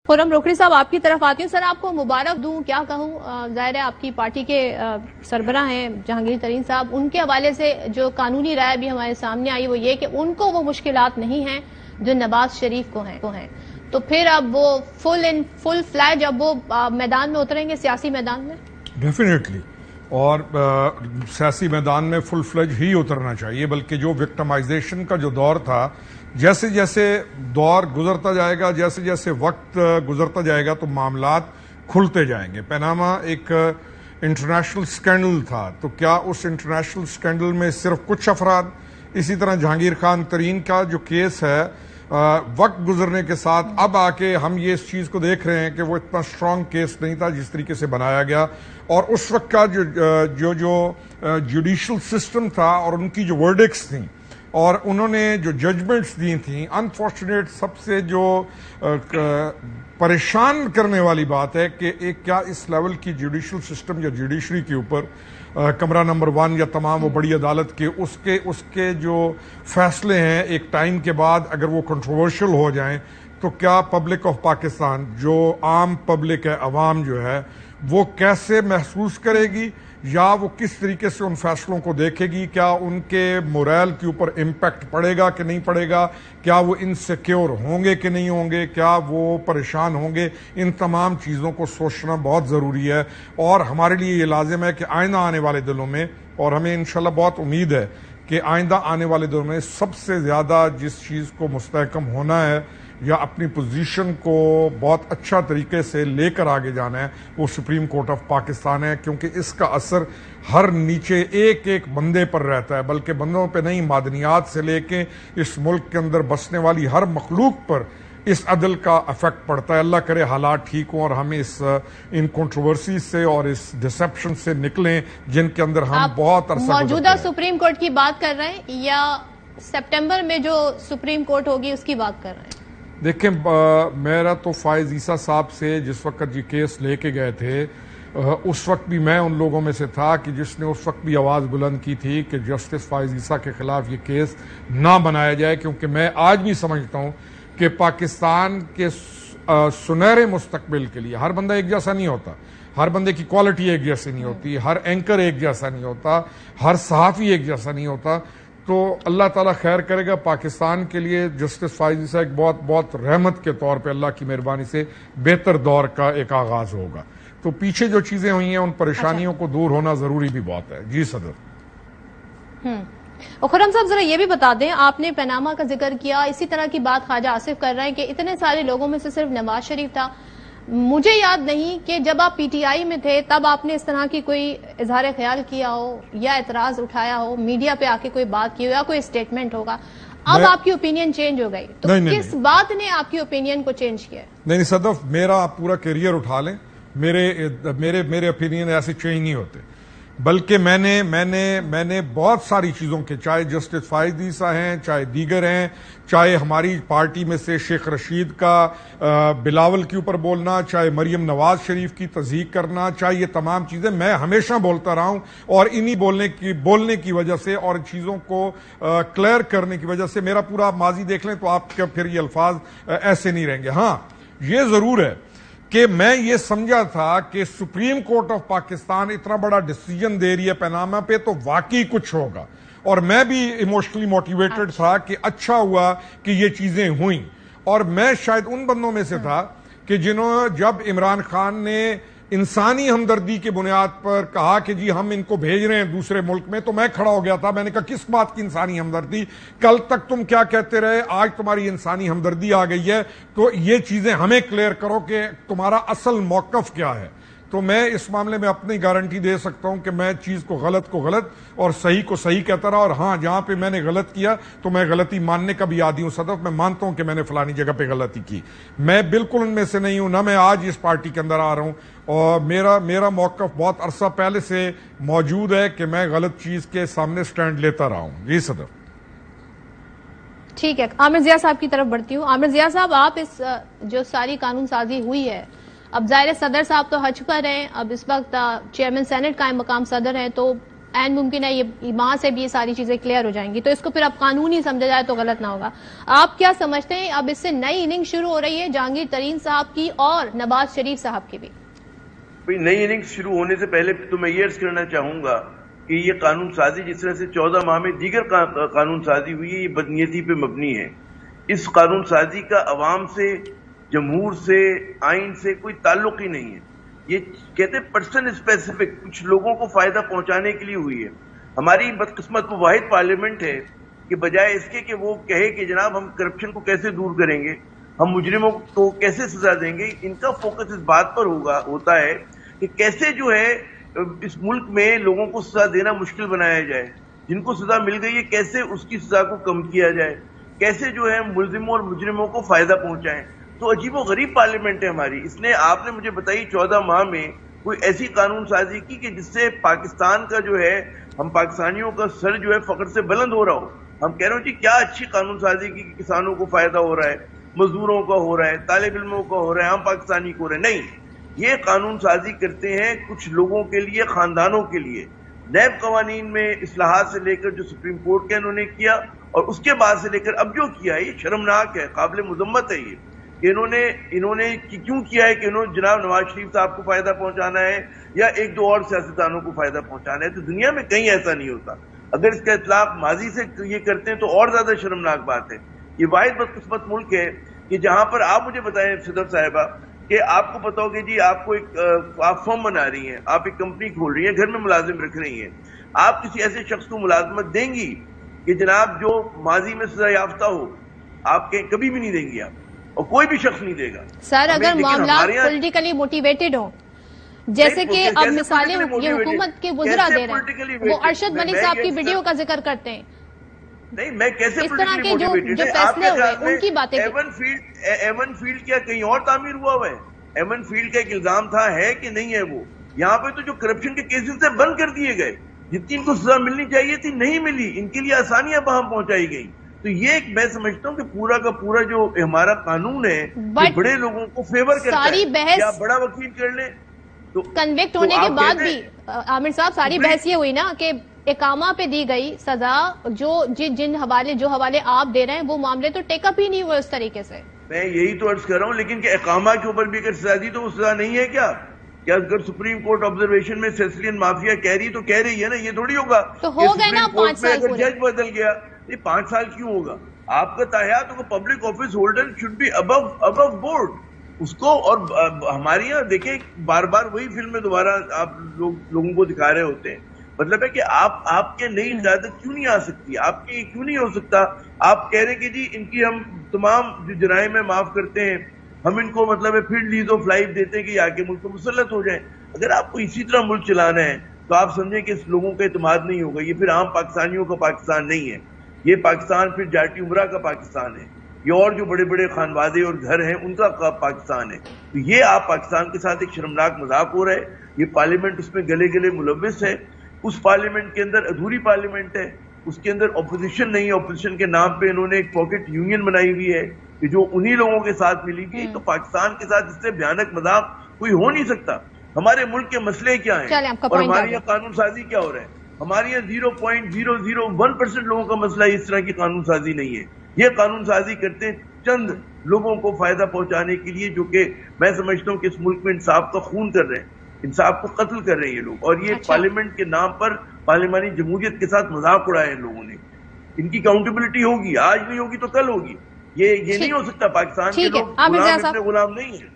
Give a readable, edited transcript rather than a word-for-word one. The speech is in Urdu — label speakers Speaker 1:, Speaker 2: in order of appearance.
Speaker 1: خرم روکھڑی صاحب آپ کی طرف آتی ہوں. سر آپ کو مبارک دوں, کیا کہوں, ظاہر ہے آپ کی پارٹی کے سربراہ ہیں جہانگیر ترین صاحب, ان کے حوالے سے جو قانونی رائے بھی ہمارے سامنے آئی وہ یہ کہ ان کو وہ مشکلات نہیں ہیں جو نواز شریف کو ہیں. تو پھر اب وہ فل فلیج اب وہ میدان میں اتریں گے, سیاسی میدان میں
Speaker 2: ڈیفینیٹلی, اور سیاسی میدان میں فل فلیج ہی اترنا چاہیے. بلکہ جو وکٹمائزیشن کا جو دور تھا, جیسے جیسے دور گزرتا جائے گا, جیسے جیسے وقت گزرتا جائے گا تو معاملات کھلتے جائیں گے. پیناما ایک انٹرنیشنل سکینڈل تھا, تو کیا اس انٹرنیشنل سکینڈل میں صرف کچھ افراد, اسی طرح جہانگیر خان ترین کا جو کیس ہے, وقت گزرنے کے ساتھ اب آ کے ہم یہ اس چیز کو دیکھ رہے ہیں کہ وہ اتنا اسٹرانگ کیس نہیں تھا جس طریقے سے بنایا گیا, اور اس وقت کا جو جوڈیشل سسٹم تھا اور ان کی جو ورڈکٹس تھیں اور انہوں نے جو ججمنٹس دی تھیں, انفارچونیٹ سب سے جو پریشان کرنے والی بات ہے کہ ایک کیا اس لیول کی جوڈیشل سسٹم یا جوڈیشری کے اوپر کمرہ نمبر 1 یا تمام وہ بڑی عدالت کے اس کے جو فیصلے ہیں ایک ٹائم کے بعد اگر وہ کنٹروورشل ہو جائیں تو کیا پبلک آف پاکستان, جو عام پبلک ہے, عوام جو ہے, وہ کیسے محسوس کرے گی, یا وہ کس طریقے سے ان فیصلوں کو دیکھے گی؟ کیا ان کے مورل کے اوپر امپیکٹ پڑے گا کہ نہیں پڑے گا؟ کیا وہ انسیکیور ہوں گے کہ نہیں ہوں گے؟ کیا وہ پریشان ہوں گے؟ ان تمام چیزوں کو سوچنا بہت ضروری ہے, اور ہمارے لیے یہ لازم ہے کہ آئندہ آنے والے دنوں میں, اور ہمیں انشاءاللہ بہت امید ہے کہ آئندہ آنے والے دنوں میں سب سے زیادہ جس چیز کو مستحکم ہونا ہے یا اپنی پوزیشن کو بہت اچھا طریقے سے لے کر آگے جانا ہے, وہ سپریم کورٹ آف پاکستان ہے. کیونکہ اس کا اثر ہر نیچے ایک ایک بندے پر رہتا ہے, بلکہ بندوں پہ نہیں, معدنیات سے لے کے اس ملک کے اندر بسنے والی ہر مخلوق پر اس عدل کا افیکٹ پڑتا ہے. اللہ کرے حالات ٹھیک ہوں اور ہمیں ان کنٹروورسیز سے اور اس ڈسپشن سے نکلیں جن کے اندر ہم بہت عرصہ
Speaker 1: موجودہ سپریم کورٹ کی بات کر رہے ہیں یا سپٹمبر میں جو سپریم کورٹ ہوگی اس کی بات کر رہے ہیں؟
Speaker 2: دیکھیں, میرا تو فائز عیسیٰ صاحب سے جس وقت یہ کیس لے کے گئے تھے اس وقت بھی میں ان لوگوں میں سے تھا کہ جس نے اس وقت بھی آواز بلند کی تھی کہ جسٹس فائز عیسیٰ کے خلاف یہ کیس نہ بنایا جائے, کیونکہ میں آج بھی سمجھتا ہوں کہ پاکستان کے سنہرے مستقبل کے لیے ہر بندہ ایک جیسا نہیں ہوتا, ہر بندے کی کوالٹی ایک جیسی نہیں ہوتی, ہر اینکر ایک جیسا نہیں ہوتا, ہر صحافی ایک جیسا نہیں ہوتا. تو اللہ تعالیٰ خیر کرے گا پاکستان کے لیے. جسٹس فائز عیسیٰ ایک بہت رحمت کے طور پہ اللہ کی مہربانی سے بہتر دور کا ایک آغاز ہوگا. تو پیچھے جو چیزیں ہوئی ہیں ان پریشانیوں کو دور ہونا ضروری بھی بہت ہے. جی صدر.
Speaker 1: خرم صاحب ذرا یہ بھی بتا دیں, آپ نے پیناما کا ذکر کیا, اسی طرح کی بات خواجہ آصف کر رہے ہیں کہ اتنے سارے لوگوں میں سے صرف نواز شریف تھا. مجھے یاد نہیں کہ جب آپ پی ٹی آئی میں تھے تب آپ نے اس طرح کی کوئی اظہار خیال کیا ہو یا اعتراض اٹھایا ہو, میڈیا پہ آ کے کوئی بات کی ہو یا کوئی اسٹیٹمنٹ ہوگا. اب آپ کی اوپینین چینج ہو گئی, تو کس بات نے آپ کی اوپینین کو چینج کیا؟
Speaker 2: نہیں صدف, میرا آپ پورا کیریئر اٹھا لیں, میرے اوپینین ایسے چینج نہیں ہوتے, بلکہ میں نے بہت ساری چیزوں کے, چاہے جسٹس فائز عیسیٰ ہیں, چاہے دیگر ہیں, چاہے ہماری پارٹی میں سے شیخ رشید کا بلاول کے اوپر بولنا, چاہے مریم نواز شریف کی تصدیق کرنا, چاہے یہ تمام چیزیں میں ہمیشہ بولتا رہا ہوں, اور انہی بولنے کی وجہ سے اور چیزوں کو کلیئر کرنے کی وجہ سے میرا پورا ماضی دیکھ لیں تو آپ کے پھر یہ الفاظ ایسے نہیں رہیں گے. ہاں یہ ضرور ہے کہ میں یہ سمجھا تھا کہ سپریم کورٹ آف پاکستان اتنا بڑا ڈیسیجن دے رہی ہے پیناما پہ تو واقعی کچھ ہوگا, اور میں بھی ایموشنلی موٹیویٹڈ تھا کہ اچھا ہوا کہ یہ چیزیں ہوئیں. اور میں شاید ان بندوں میں سے تھا کہ جنہوں جب عمران خان نے انسانی ہمدردی کی بنیاد پر کہا کہ جی ہم ان کو بھیج رہے ہیں دوسرے ملک میں, تو میں کھڑا ہو گیا تھا. میں نے کہا کس بات کی انسانی ہمدردی, کل تک تم کیا کہتے رہے, آج تمہاری انسانی ہمدردی آ گئی ہے, تو یہ چیزیں ہمیں کلیئر کرو کہ تمہارا اصل موقف کیا ہے. تو میں اس معاملے میں اپنی گارنٹی دے سکتا ہوں کہ میں چیز کو غلط اور صحیح کو صحیح کہتا رہا, اور ہاں جہاں پہ میں نے غلط کیا تو میں غلطی ماننے کا بھی عادی ہوں. صدف, میں مانتا ہوں کہ میں نے فلانی جگہ پہ غلطی کی, میں بالکل ان میں سے نہیں ہوں, نہ میں آج اس پارٹی کے اندر آ رہا ہوں, اور میرا موقف بہت عرصہ پہلے سے موجود ہے کہ میں غلط چیز کے سامنے سٹینڈ لیتا رہا ہوں. جی صدر.
Speaker 1: ٹھیک ہے, عامر ضیاء صاحب کی طرف بڑھتی ہوں. عامر ضیاء صاحب, آپ اس جو ساری قانون سازی ہوئی ہے, اب ظاہر صدر صاحب تو حج پر ہیں, اب اس وقت چیئرمین سینٹ قائم مقام صدر ہیں, تو اینڈ ممکن ہے یہ وہاں سے بھی یہ ساری چیزیں کلیئر ہو جائیں گی، تو اس کو پھر اب قانونی سمجھا جائے تو غلط نہ ہوگا. آپ کیا سمجھتے ہیں اب اس سے نئی اننگ شروع ہو رہی ہے جہانگیر ترین صاحب کی اور نواز شریف صاحب کی بھی؟
Speaker 3: نئی اننگ شروع ہونے سے پہلے تو میں یہ عرض کرنا چاہوں گا کہ یہ قانون سازی جس طرح سے 14 ماہ میں دیگر قانون سازی ہوئی ہے، یہ بدنیتی پہ مبنی ہے. اس قانون سازی کا عوام سے، جمہور سے، آئین سے کوئی تعلق ہی نہیں ہے. یہ کہتے ہیں پرسن اسپیسیفک، کچھ لوگوں کو فائدہ پہنچانے کے لیے ہوئی ہے. ہماری بدقسمت وہ واحد پارلیمنٹ ہے کہ بجائے اس کے کہ وہ کہے کہ جناب ہم کرپشن کو کیسے دور کریں گے، ہم مجرموں کو کیسے سزا دیں گے، ان کا فوکس اس بات پر ہوتا ہے کہ کیسے جو ہے اس ملک میں لوگوں کو سزا دینا مشکل بنایا جائے. جن کو سزا مل گئی ہے کیسے اس کی سزا کو کم کیا جائے، کیسے جو ہے ملزموں اور مجرموں کو فائدہ پہنچائیں. تو عجیب و غریب پارلیمنٹ ہے ہماری. اس نے، آپ نے مجھے بتائی 14 ماہ میں کوئی ایسی قانون سازی کی کہ جس سے پاکستان کا جو ہے، ہم پاکستانیوں کا سر جو ہے فخر سے بلند ہو رہا ہو. ہم کہہ رہے ہوں جی کیا اچھی قانون سازی کی کہ کسانوں کو فائدہ ہو رہا ہے، مزدوروں کا ہو رہا ہے، طالب علموں کا ہو رہا ہے، عام پاکستانی کو ہو رہا ہے. نہیں، یہ قانون سازی کرتے ہیں کچھ لوگوں کے لیے، خاندانوں کے لیے. نیب قوانین میں اصلاحات سے لے کر جو سپریم کورٹ کے انہوں نے کیا اور اس کے بعد سے لے کر اب جو کیا ہے، یہ شرمناک ہے، قابل مذمت ہے. یہ کہ انہوں نے کیوں کیا ہے کہ انہوں نے جناب نواز شریف صاحب کو فائدہ پہنچانا ہے یا ایک دو اور سیاستدانوں کو فائدہ پہنچانا ہے. تو دنیا میں کہیں ایسا نہیں ہوتا. اگر اس کا اطلاق ماضی سے یہ کرتے ہیں تو اور زیادہ شرمناک بات ہے. یہ واحد بدقسمت ملک ہے کہ جہاں پر آپ مجھے بتائیں صدر صاحبہ کہ آپ کو پتا ہو کہ جی آپ کو آپ فرم بنا رہی ہیں، آپ ایک کمپنی کھول رہی ہیں، گھر میں ملازم رکھ رہی ہیں، آپ کسی ایسے شخص کو ملازمت دیں گی کہ جناب جو ماضی میں سزا یافتہ ہو؟ آپ کبھی بھی نہیں دیں گی آپ، اور کوئی بھی شخص نہیں دے گا.
Speaker 1: سر اگر معاملات پولیٹیکلی موٹیویٹڈ ہوں، جیسے کہ اب مثالیں یہ حکومت کے وزراء دے رہے ہیں، وہ ارشد ملک صاحب کی ویڈیو کا ذکر کرتے ہیں.
Speaker 3: نہیں، میں کیسے
Speaker 1: اس طرح کے جو فیصلے ہوئے ان کی باتیں.
Speaker 3: ایون فیلڈ کیا کہیں اور تعمیر ہوا ہے؟ ایون فیلڈ کا ایک الزام تھا، ہے کہ نہیں ہے وہ؟ یہاں پہ تو جو کرپشن کے کیسز تھے بند کر دیے گئے، جتنی ان کو سزا ملنی چاہیے تھی نہیں ملی، ان کے لیے آسانیاں وہاں پہنچائی گئی. تو یہ میں سمجھتا ہوں کہ پورا کا پورا جو ہمارا قانون ہے بڑے لوگوں کو فیور کرتا ہے. یا بڑا وکیل کر لیں تو
Speaker 1: کنوکٹ ہونے کے بعد بھی عامر صاحب ساری بحث یہ ہوئی نا کہ اقامہ پہ دی گئی سزا جو حوالے آپ دے رہے ہیں وہ معاملے تو ٹیک اپ ہی نہیں ہوئے اس طریقے سے.
Speaker 3: میں یہی تو عرض کر رہا ہوں، لیکن کہ اقامہ کے اوپر بھی اگر سزا دی تو وہ سزا نہیں ہے کیا؟ اگر سپریم کورٹ آبزرویشن میں سیسلین مافیا کہہ رہی تو کہہ رہی ہے نا، یہ تھوڑی ہوگا
Speaker 1: تو ہو گئے نا 5 سال.
Speaker 3: اگر جج بدل گیا، یہ 5 سال کیوں ہوگا؟ آپ کا تاحیات ہوگا public office holder should be above board اس کو. اور ہمارے یہاں دیکھیں بار بار وہی فلمیں دوبارہ آپ لوگوں کو دکھا رہے ہوتے ہیں. مطلب ہے کہ آپ کے نئی اجازت کیوں نہیں آ سکتی؟ آپ کے کیوں نہیں ہو سکتا؟ آپ کہہ رہے کہ جی ان کی ہم تمام جو جرائم میں معاف کرتے ہیں، ہم ان کو مطلب ہے پھر لیز آف لائف دیتے ہیں کہ یہ آگے ملک کو مسلط ہو جائیں. اگر آپ کو اسی طرح ملک چلانا ہے تو آپ سمجھیں کہ اس لوگوں کا اعتماد نہیں ہوگا. یہ پھر عام پاکستانیوں کا پاکستان نہیں ہے، یہ پاکستان پھر جاٹی عمرہ کا پاکستان ہے، یہ اور جو بڑے بڑے خانوادے اور گھر ہیں ان کا پاکستان ہے. تو یہ آپ پاکستان کے ساتھ ایک شرمناک مذاق ہو رہا ہے. یہ پارلیمنٹ اس میں گلے گلے ملوث ہے. اس پارلیمنٹ کے اندر ادھوری پارلیمنٹ ہے، اس کے اندر اپوزیشن نہیں ہے. اپوزیشن کے نام پہ انہوں نے ایک پاکٹ یونین بنائی ہوئی ہے کہ جو انہی لوگوں کے ساتھ ملی گئی. تو پاکستان کے ساتھ اس سے بھیانک مذاق کوئی ہو نہیں سکتا. ہمارے ملک کے مسئلے کیا ہیں اور ہمارے یہاں قانون سازی کیا ہو رہا ہے؟ ہمارے یہاں 0.001% لوگوں کا مسئلہ اس طرح کی قانون سازی نہیں ہے. یہ قانون سازی کرتے ہیں چند لوگوں کو فائدہ پہنچانے کے لیے، جو کہ میں سمجھتا ہوں کہ اس ملک میں انصاف کا خون کر رہے ہیں، انصاف کو قتل کر رہے ہیں یہ لوگ. اور یہ پارلیمنٹ کے نام پر پارلیمانی جمہوریت کے ساتھ مذاق اڑایا ان لوگوں نے. ان کی اکاؤنٹیبلٹی ہوگی، آج نہیں ہوگی تو کل ہوگی. یہ نہیں ہو سکتا. پاکستان کے لوگ غلام نہیں ہیں.